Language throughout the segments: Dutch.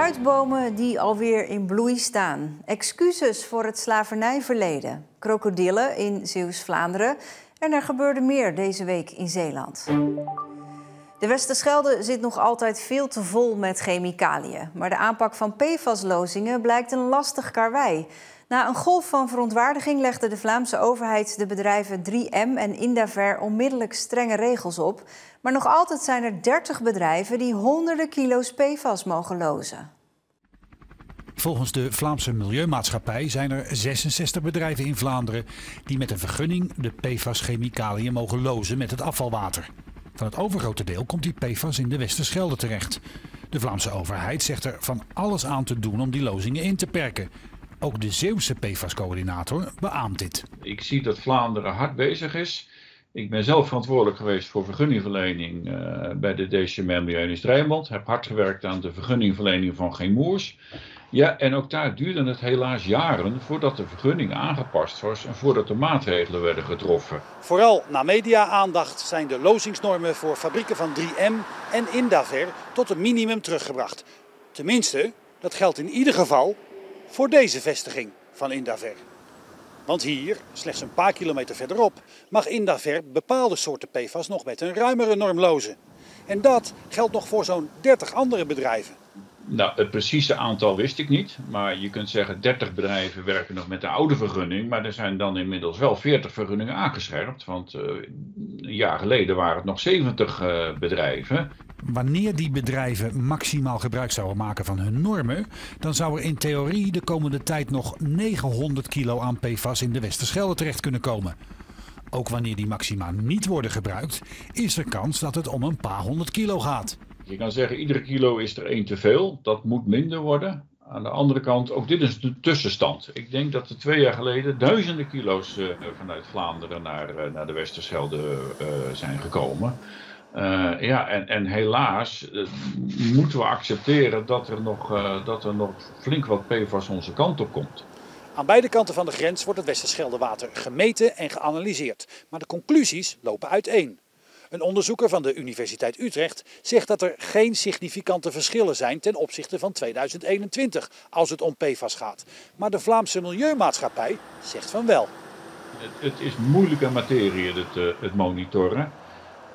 Fruitbomen die alweer in bloei staan. Excuses voor het slavernijverleden. Krokodillen in Zeeuws-Vlaanderen. En er gebeurde meer deze week in Zeeland. De Westerschelde zit nog altijd veel te vol met chemicaliën. Maar de aanpak van PFAS-lozingen blijkt een lastig karwei. Na een golf van verontwaardiging legde de Vlaamse overheid de bedrijven 3M en Indaver onmiddellijk strenge regels op. Maar nog altijd zijn er 30 bedrijven die honderden kilo's PFAS mogen lozen. Volgens de Vlaamse Milieumaatschappij zijn er 66 bedrijven in Vlaanderen die met een vergunning de PFAS-chemicaliën mogen lozen met het afvalwater. Van het overgrote deel komt die PFAS in de Westerschelde terecht. De Vlaamse overheid zegt er van alles aan te doen om die lozingen in te perken. Ook de Zeeuwse PFAS-coördinator beaamt dit. Ik zie dat Vlaanderen hard bezig is. Ik ben zelf verantwoordelijk geweest voor vergunningverlening bij de DCMR Milieu-Industriebond. Heb hard gewerkt aan de vergunningverlening van Chemours. Ja, en ook daar duurde het helaas jaren voordat de vergunning aangepast was en voordat de maatregelen werden getroffen. Vooral na media-aandacht zijn de lozingsnormen voor fabrieken van 3M en Indaver tot een minimum teruggebracht. Tenminste, dat geldt in ieder geval voor deze vestiging van Indaver. Want hier, slechts een paar kilometer verderop, mag Indaver bepaalde soorten PFAS nog met een ruimere norm lozen. En dat geldt nog voor zo'n 30 andere bedrijven. Nou, het precieze aantal wist ik niet, maar je kunt zeggen 30 bedrijven werken nog met de oude vergunning, maar er zijn dan inmiddels wel 40 vergunningen aangescherpt, want een jaar geleden waren het nog 70 bedrijven. Wanneer die bedrijven maximaal gebruik zouden maken van hun normen, dan zou er in theorie de komende tijd nog 900 kilo aan PFAS in de Westerschelde terecht kunnen komen. Ook wanneer die maxima niet worden gebruikt, is er kans dat het om een paar 100 kilo gaat. Je kan zeggen, iedere kilo is er één te veel. Dat moet minder worden. Aan de andere kant, ook dit is de tussenstand. Ik denk dat er 2 jaar geleden duizenden kilo's vanuit Vlaanderen naar de Westerschelde zijn gekomen. En helaas moeten we accepteren dat er nog flink wat PFAS onze kant op komt. Aan beide kanten van de grens wordt het Westerscheldewater gemeten en geanalyseerd. Maar de conclusies lopen uiteen. Een onderzoeker van de Universiteit Utrecht zegt dat er geen significante verschillen zijn ten opzichte van 2021 als het om PFAS gaat. Maar de Vlaamse Milieumaatschappij zegt van wel. Het is moeilijke materie, het monitoren.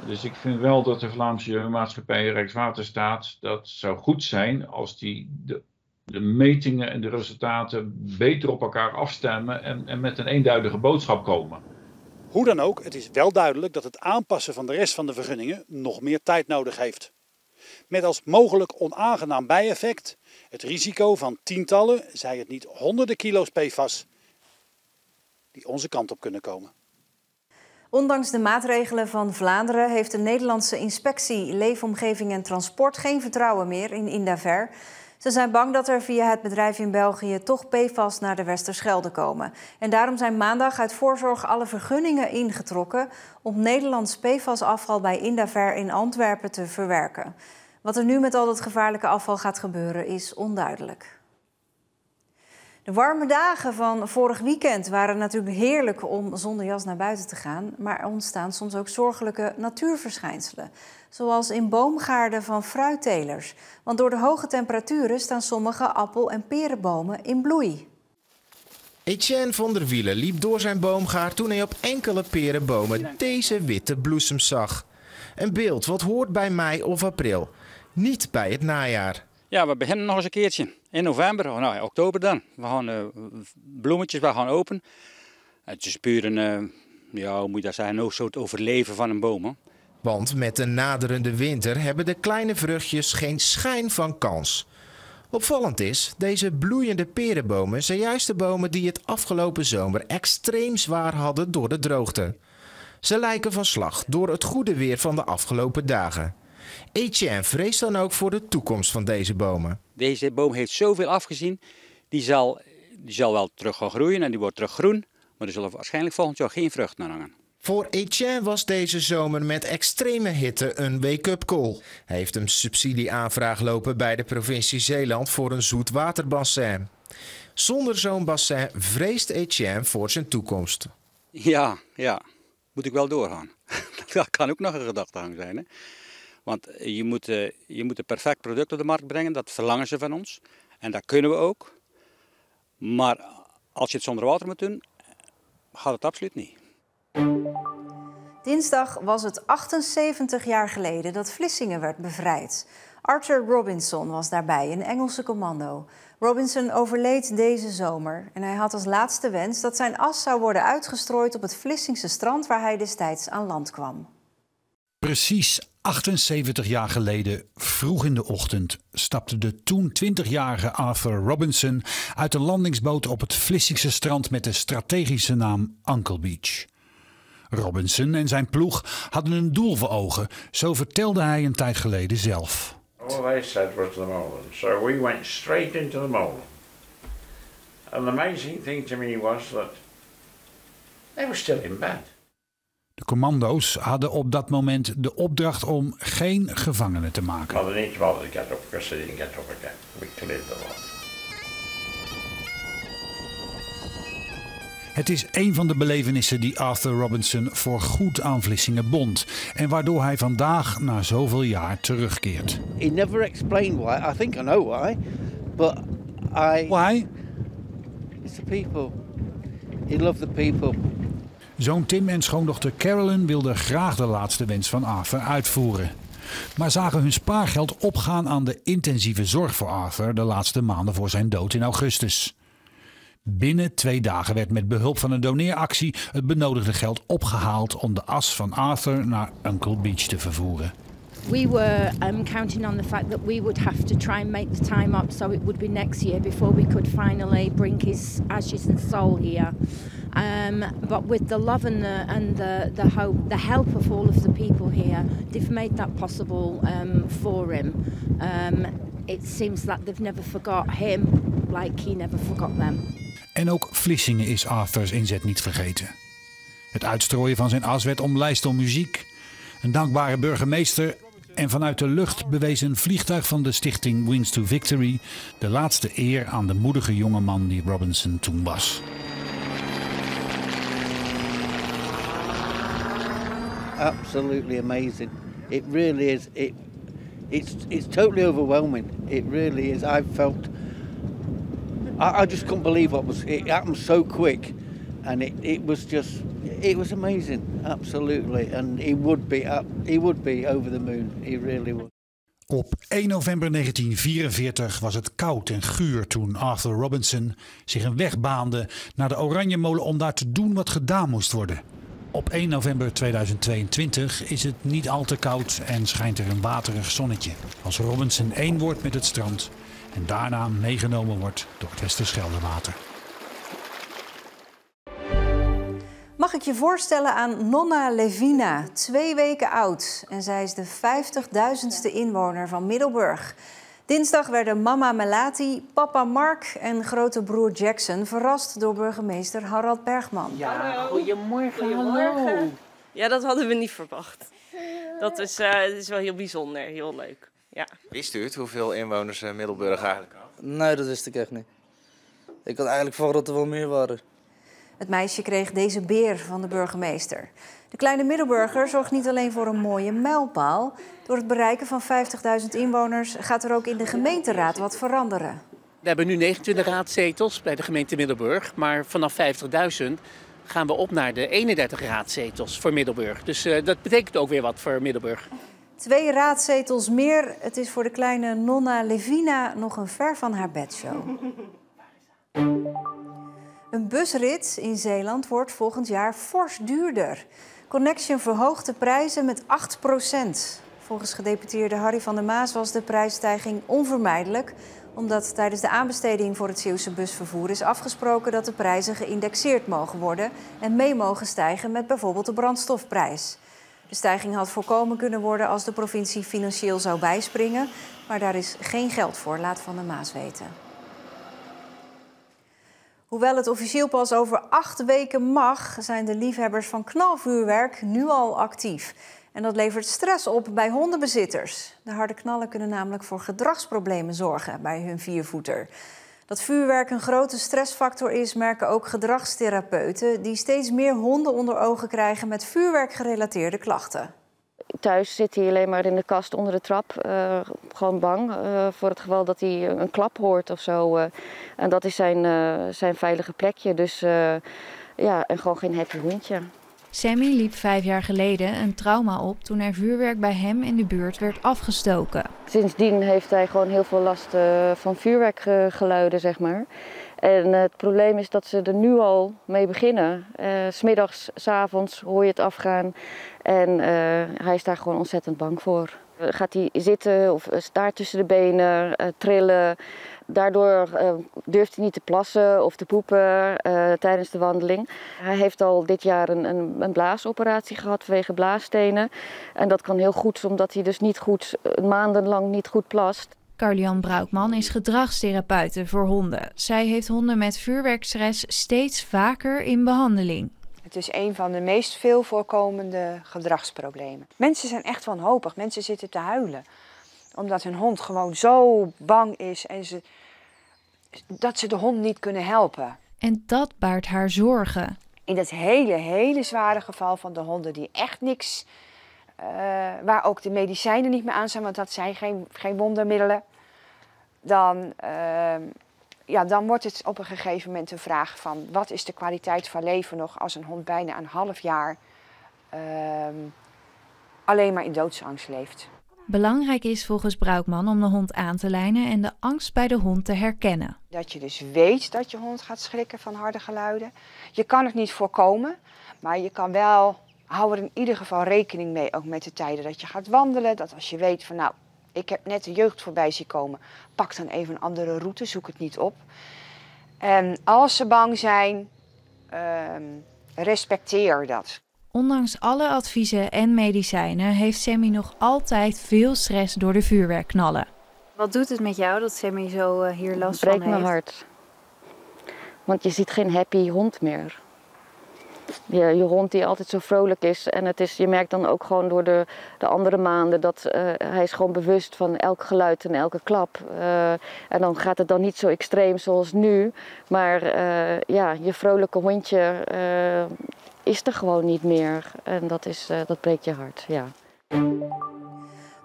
Dus ik vind wel dat de Vlaamse Milieumaatschappij Rijkswaterstaat, dat zou goed zijn als de metingen en de resultaten beter op elkaar afstemmen en met een eenduidige boodschap komen. Hoe dan ook, het is wel duidelijk dat het aanpassen van de rest van de vergunningen nog meer tijd nodig heeft. Met als mogelijk onaangenaam bijeffect het risico van tientallen, zij het niet honderden kilo's PFAS, die onze kant op kunnen komen. Ondanks de maatregelen van Vlaanderen heeft de Nederlandse inspectie Leefomgeving en Transport geen vertrouwen meer in Indaver. Ze zijn bang dat er via het bedrijf in België toch PFAS naar de Westerschelde komen. En daarom zijn maandag uit voorzorg alle vergunningen ingetrokken om Nederlands PFAS-afval bij Indaver in Antwerpen te verwerken. Wat er nu met al dat gevaarlijke afval gaat gebeuren is onduidelijk. De warme dagen van vorig weekend waren natuurlijk heerlijk om zonder jas naar buiten te gaan. Maar er ontstaan soms ook zorgelijke natuurverschijnselen. Zoals in boomgaarden van fruittelers. Want door de hoge temperaturen staan sommige appel- en perenbomen in bloei. Etienne van der Wielen liep door zijn boomgaard toen hij op enkele perenbomen deze witte bloesems zag. Een beeld wat hoort bij mei of april, niet bij het najaar. Ja, we beginnen nog eens een keertje in november, nou oktober dan. We gaan bloemetjes gaan open. Het is puur een, hoe moet je dat zeggen, een soort overleven van een boom. Hè? Want met de naderende winter hebben de kleine vruchtjes geen schijn van kans. Opvallend is, deze bloeiende perenbomen zijn juist de bomen die het afgelopen zomer extreem zwaar hadden door de droogte. Ze lijken van slag door het goede weer van de afgelopen dagen. Etienne vreest dan ook voor de toekomst van deze bomen. Deze boom heeft zoveel afgezien, die zal wel terug gaan groeien en die wordt terug groen. Maar er zullen waarschijnlijk volgend jaar geen vruchten aan hangen. Voor Etienne was deze zomer met extreme hitte een wake-up call. Hij heeft een subsidieaanvraag lopen bij de provincie Zeeland voor een zoetwaterbassin. Zonder zo'n bassin vreest Etienne voor zijn toekomst. Ja, moet ik wel doorgaan. Dat kan ook nog een gedachtegang zijn. Hè? Want je moet een perfect product op de markt brengen, dat verlangen ze van ons. En dat kunnen we ook. Maar als je het zonder water moet doen, gaat het absoluut niet. Dinsdag was het 78 jaar geleden dat Vlissingen werd bevrijd. Arthur Robinson was daarbij, een Engelse commando. Robinson overleed deze zomer en hij had als laatste wens dat zijn as zou worden uitgestrooid op het Vlissingse strand waar hij destijds aan land kwam. Precies 78 jaar geleden, vroeg in de ochtend, stapte de toen 20-jarige Arthur Robinson uit een landingsboot op het Vlissingse strand met de strategische naam Uncle Beach. Robinson en zijn ploeg hadden een doel voor ogen, zo vertelde hij een tijd geleden zelf. All they said was the molen, so we went straight into the molen. And the amazing thing to me was that they were still in bed. De commando's hadden op dat moment de opdracht om geen gevangenen te maken. Well, they need to bother to get up because they didn't get up again. We cleared the lot. Het is een van de belevenissen die Arthur Robinson voor goed aan Vlissingen bond en waardoor hij vandaag na zoveel jaar terugkeert. He never explained why. I think I know why, but Why? it's the people. He loved the people. Zoon Tim en schoondochter Carolyn wilden graag de laatste wens van Arthur uitvoeren. Maar zagen hun spaargeld opgaan aan de intensieve zorg voor Arthur de laatste maanden voor zijn dood in augustus. Binnen 2 dagen werd met behulp van een doneeractie het benodigde geld opgehaald om de as van Arthur naar Uncle Beach te vervoeren. We were counting on the fact that we would have to try and make the time up, so it would be next year before we could finally bring his ashes and soul here. But with the love and the hope, the help of all of the people here, they've made that possible for him. It seems that they've never forgot him, like he never forgot them. En ook Vlissingen is Arthurs inzet niet vergeten. Het uitstrooien van zijn as werd omlijst door muziek, een dankbare burgemeester en vanuit de lucht bewees een vliegtuig van de stichting Wings to Victory de laatste eer aan de moedige jongeman die Robinson toen was. Absolutely amazing. It really is. It's totally overwhelming. It really is. I felt. I just couldn't believe what was. It happened so quick, and it was amazing. Absolutely, and he would be over the moon. He really would. Op 1 november 1944 was het koud en guur toen Arthur Robinson zich een weg baande naar de Oranjemolen om daar te doen wat gedaan moest worden. Op 1 november 2022 is het niet al te koud en schijnt er een waterig zonnetje. Als Robinson één wordt met het strand en daarna meegenomen wordt door het Westerscheldewater. Mag ik je voorstellen aan Nonna Levina, 2 weken oud. En zij is de 50.000ste inwoner van Middelburg. Dinsdag werden mama Melati, papa Mark en grote broer Jackson verrast door burgemeester Harald Bergman. Ja, goedemorgen. Hallo. Ja, dat hadden we niet verwacht. Dat is wel heel bijzonder, heel leuk. Ja. Wist u het, hoeveel inwoners Middelburg eigenlijk had? Nee, dat wist ik echt niet. Ik had eigenlijk verwacht dat er wel meer waren. Het meisje kreeg deze beer van de burgemeester. De kleine Middelburger zorgt niet alleen voor een mooie mijlpaal. Door het bereiken van 50.000 inwoners gaat er ook in de gemeenteraad wat veranderen. We hebben nu 29 raadzetels bij de gemeente Middelburg. Maar vanaf 50.000 gaan we op naar de 31 raadzetels voor Middelburg. Dus dat betekent ook weer wat voor Middelburg. 2 raadzetels meer. Het is voor de kleine Nonna Levina nog een ver van haar bedshow. Een busrit in Zeeland wordt volgend jaar fors duurder. Connection verhoogt de prijzen met 8%. Volgens gedeputeerde Harry van der Maas was de prijsstijging onvermijdelijk, omdat tijdens de aanbesteding voor het Zeeuwse busvervoer is afgesproken dat de prijzen geïndexeerd mogen worden en mee mogen stijgen met bijvoorbeeld de brandstofprijs. De stijging had voorkomen kunnen worden als de provincie financieel zou bijspringen, maar daar is geen geld voor, laat Van der Maas weten. Hoewel het officieel pas over 8 weken mag, zijn de liefhebbers van knalvuurwerk nu al actief. En dat levert stress op bij hondenbezitters. De harde knallen kunnen namelijk voor gedragsproblemen zorgen bij hun viervoeter. Dat vuurwerk een grote stressfactor is, merken ook gedragstherapeuten die steeds meer honden onder ogen krijgen met vuurwerkgerelateerde klachten. thuis zit hij alleen maar in de kast onder de trap. Gewoon bang voor het geval dat hij een klap hoort of zo. En dat is zijn veilige plekje. Dus ja, en gewoon geen happy hondje. Sammy liep 5 jaar geleden een trauma op toen er vuurwerk bij hem in de buurt werd afgestoken. Sindsdien heeft hij gewoon heel veel last van vuurwerkgeluiden, zeg maar. En het probleem is dat ze er nu al mee beginnen. 's Middags, 's avonds hoor je het afgaan. En hij is daar gewoon ontzettend bang voor. Gaat hij zitten of staart tussen de benen, trillen. Daardoor durft hij niet te plassen of te poepen tijdens de wandeling. Hij heeft al dit jaar een blaasoperatie gehad vanwege blaasstenen. En dat kan heel goed, omdat hij dus niet goed, maandenlang niet goed plast. Carlian Broukman is gedragstherapeute voor honden. Zij heeft honden met vuurwerkstress steeds vaker in behandeling. Het is een van de meest veel voorkomende gedragsproblemen. Mensen zijn echt wanhopig. Mensen zitten te huilen. Omdat hun hond gewoon zo bang is en dat ze de hond niet kunnen helpen. En dat baart haar zorgen. In dat hele zware geval van de honden die echt niks... waar ook de medicijnen niet meer aan zijn, want dat zijn geen wondermiddelen. Dan wordt het op een gegeven moment een vraag van... wat is de kwaliteit van leven nog als een hond bijna een half jaar... alleen maar in doodsangst leeft. Belangrijk is volgens Broukman om de hond aan te lijnen en de angst bij de hond te herkennen. Dat je dus weet dat je hond gaat schrikken van harde geluiden. Je kan het niet voorkomen, maar je kan wel... hou er in ieder geval rekening mee, ook met de tijden dat je gaat wandelen. Dat als je weet van nou, ik heb net de jeugd voorbij zien komen, pak dan even een andere route, zoek het niet op. En als ze bang zijn, respecteer dat. Ondanks alle adviezen en medicijnen heeft Sammy nog altijd veel stress door de vuurwerkknallen. Wat doet het met jou dat Sammy zo hier last van heeft? Het breekt mijn hart. Want je ziet geen happy hond meer. Je hond die altijd zo vrolijk is. En je merkt dan ook gewoon door de andere maanden dat hij is gewoon bewust van elk geluid en elke klap. En dan gaat het dan niet zo extreem zoals nu. Maar je vrolijke hondje is er gewoon niet meer. En dat breekt je hart, ja.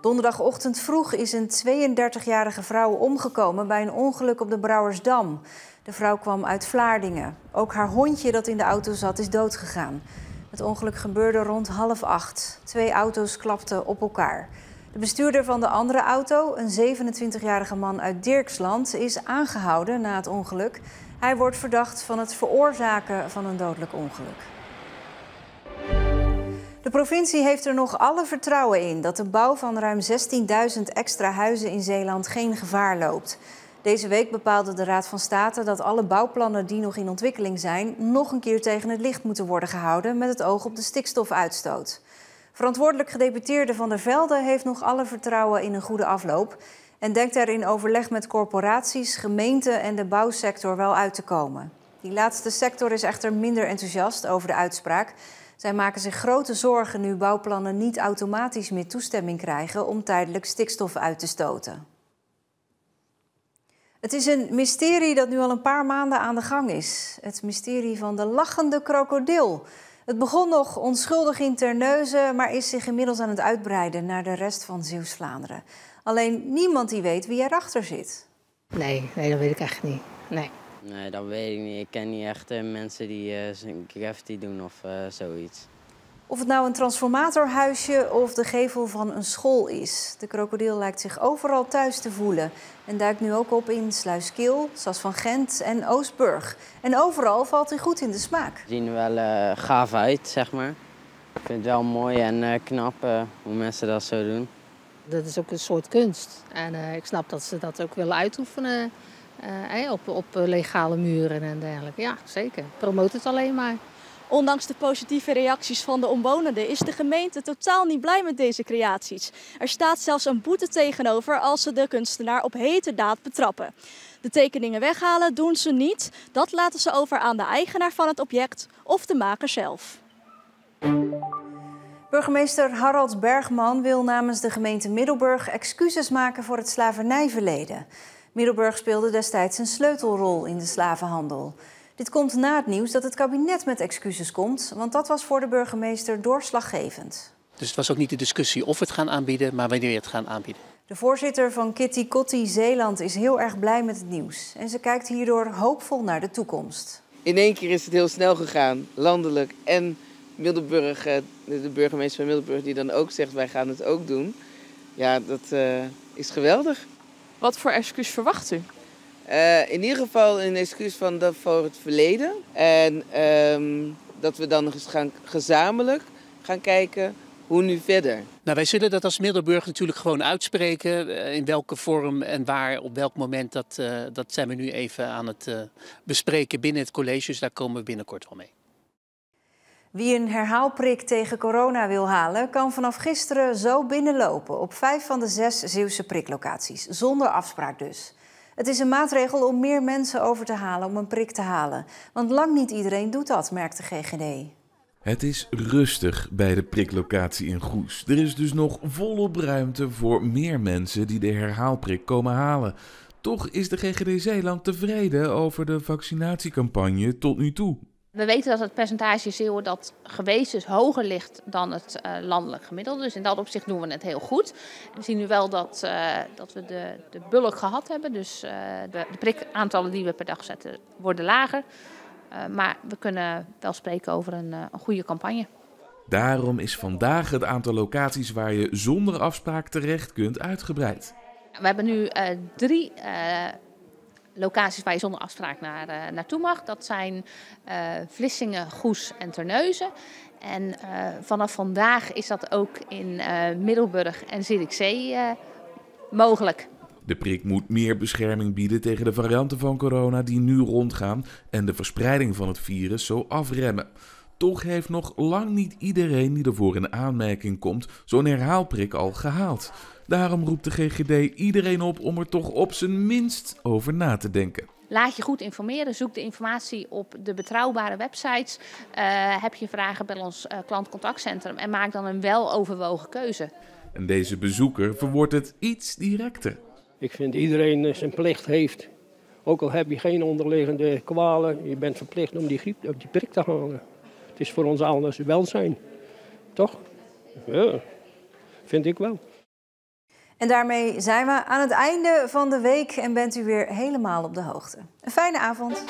Donderdagochtend vroeg is een 32-jarige vrouw omgekomen bij een ongeluk op de Brouwersdam. De vrouw kwam uit Vlaardingen. Ook haar hondje dat in de auto zat is doodgegaan. Het ongeluk gebeurde rond 7:30. 2 auto's klapten op elkaar. De bestuurder van de andere auto, een 27-jarige man uit Dirksland, is aangehouden na het ongeluk. Hij wordt verdacht van het veroorzaken van een dodelijk ongeluk. De provincie heeft er nog alle vertrouwen in dat de bouw van ruim 16.000 extra huizen in Zeeland geen gevaar loopt. Deze week bepaalde de Raad van State dat alle bouwplannen die nog in ontwikkeling zijn nog een keer tegen het licht moeten worden gehouden met het oog op de stikstofuitstoot. Verantwoordelijk gedeputeerde Van der Velde heeft nog alle vertrouwen in een goede afloop en denkt er in overleg met corporaties, gemeenten en de bouwsector wel uit te komen. Die laatste sector is echter minder enthousiast over de uitspraak. Zij maken zich grote zorgen nu bouwplannen niet automatisch meer toestemming krijgen om tijdelijk stikstof uit te stoten. Het is een mysterie dat nu al een paar maanden aan de gang is. Het mysterie van de lachende krokodil. Het begon nog onschuldig in Terneuzen, maar is zich inmiddels aan het uitbreiden naar de rest van Zeeuws-Vlaanderen. Alleen niemand die weet wie erachter zit. Nee, dat weet ik echt niet. Nee, dat weet ik niet. Ik ken niet echt mensen die graffiti doen of zoiets. Of het nou een transformatorhuisje of de gevel van een school is. De krokodil lijkt zich overal thuis te voelen en duikt nu ook op in Sluiskil, Sas van Gent en Oostburg. En overal valt hij goed in de smaak. Ze zien er wel gaaf uit, zeg maar. Ik vind het wel mooi en knap hoe mensen dat zo doen. Dat is ook een soort kunst. En ik snap dat ze dat ook willen uitoefenen op legale muren en dergelijke. Ja, zeker. Promoot het alleen maar. Ondanks de positieve reacties van de omwonenden is de gemeente totaal niet blij met deze creaties. Er staat zelfs een boete tegenover als ze de kunstenaar op heterdaad betrappen. De tekeningen weghalen doen ze niet. Dat laten ze over aan de eigenaar van het object of de maker zelf. Burgemeester Harald Bergman wil namens de gemeente Middelburg excuses maken voor het slavernijverleden. Middelburg speelde destijds een sleutelrol in de slavenhandel. Dit komt na het nieuws dat het kabinet met excuses komt, want dat was voor de burgemeester doorslaggevend. Dus het was ook niet de discussie of we het gaan aanbieden, maar wanneer we het gaan aanbieden. De voorzitter van Kitty Kotti Zeeland is heel erg blij met het nieuws. En ze kijkt hierdoor hoopvol naar de toekomst. In één keer is het heel snel gegaan, landelijk. En Middelburg, de burgemeester van Middelburg die dan ook zegt wij gaan het ook doen. Ja, dat is geweldig. Wat voor excuus verwacht u? In ieder geval een excuus voor het verleden. En dat we dan nog eens gezamenlijk gaan kijken hoe nu verder. Nou, wij zullen dat als Middelburg natuurlijk gewoon uitspreken. In welke vorm en waar, op welk moment, dat zijn we nu even aan het bespreken binnen het college. Dus daar komen we binnenkort wel mee. Wie een herhaalprik tegen corona wil halen, kan vanaf gisteren zo binnenlopen op 5 van de 6 Zeeuwse priklocaties. Zonder afspraak dus. Het is een maatregel om meer mensen over te halen om een prik te halen. Want lang niet iedereen doet dat, merkt de GGD. Het is rustig bij de priklocatie in Goes. Er is dus nog volop ruimte voor meer mensen die de herhaalprik komen halen. Toch is de GGD Zeeland tevreden over de vaccinatiecampagne tot nu toe. We weten dat het percentage Zeeuwen dat geweest is hoger ligt dan het landelijk gemiddelde. Dus in dat opzicht doen we het heel goed. We zien nu wel dat we de bulk gehad hebben. Dus de prikaantallen die we per dag zetten worden lager. Maar we kunnen wel spreken over een goede campagne. Daarom is vandaag het aantal locaties waar je zonder afspraak terecht kunt uitgebreid. We hebben nu 3 locaties waar je zonder afspraak naartoe mag. Dat zijn Vlissingen, Goes en Terneuzen. En vanaf vandaag is dat ook in Middelburg en Zierikzee mogelijk. De prik moet meer bescherming bieden tegen de varianten van corona die nu rondgaan en de verspreiding van het virus zo afremmen. Toch heeft nog lang niet iedereen die ervoor in aanmerking komt zo'n herhaalprik al gehaald. Daarom roept de GGD iedereen op om er toch op zijn minst over na te denken. Laat je goed informeren, zoek de informatie op de betrouwbare websites. Heb je vragen, bel ons klantcontactcentrum en maak dan een weloverwogen keuze. En deze bezoeker verwoordt het iets directer. Ik vind iedereen zijn plicht heeft. Ook al heb je geen onderliggende kwalen, je bent verplicht om die prik te halen. Het is voor ons allen welzijn. Toch? Ja, vind ik wel. En daarmee zijn we aan het einde van de week en bent u weer helemaal op de hoogte. Een fijne avond.